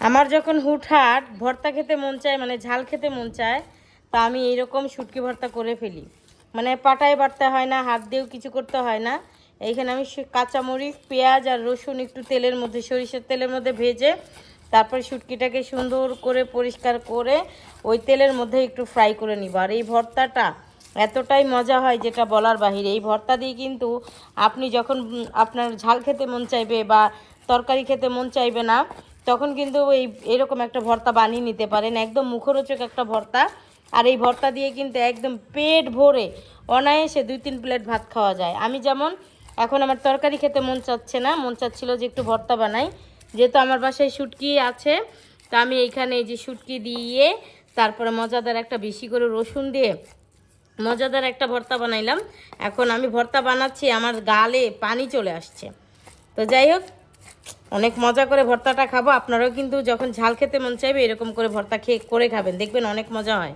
আমার যখন হুটহাট ভর্তা খেতে মন চায়, মানে ঝাল খেতে মন চায়, তা আমি এইরকম শুটকি ভর্তা করে ফেলি। মানে পাটায় বাটতে হয় না, হাত দিয়েও কিছু করতে হয় না। এইখানে আমি কাঁচামরিচ, পেঁয়াজ আর রসুন একটু তেলের মধ্যে, সরিষার তেলের মধ্যে ভেজে তারপর শুটকিটাকে সুন্দর করে পরিষ্কার করে ওই তেলের মধ্যে একটু ফ্রাই করে নিব। আর এই ভর্তাটা এতটাই মজা হয় যেটা বলার বাহিরে। এই ভর্তা দিয়ে কিন্তু আপনি যখন আপনার ঝাল খেতে মন চাইবে বা তরকারি খেতে মন চাইবে না, তখন কিন্তু এরকম একটা ভর্তা বানিয়ে নিতে পারেন। একদম মুখরোচক একটা ভর্তা। আর এই ভর্তা দিয়ে কিন্তু একদম পেট ভরে অনায়াসে 2-3 প্লেট ভাত খাওয়া যায়। আমি যেমন এখন আমার তরকারি খেতে মন চাচ্ছে না, মন চাচ্ছিল যে একটু ভর্তা বানাই। যেহেতু আমার বাসায় শুটকি আছে, তা আমি এইখানে এই যে শুটকি দিয়ে তারপরে মজাদার একটা বেশি করে রসুন দিয়ে মজাদার একটা ভর্তা বানাইলাম। এখন আমি ভর্তা বানাচ্ছি, আমার গালে পানি চলে আসছে। তো যাই হোক, অনেক মজা করে ভর্তাটা খাবো। আপনারাও কিন্তু যখন ঝাল খেতে মন চাইবে এরকম করে ভর্তা করে খাবেন, দেখবেন অনেক মজা হয়।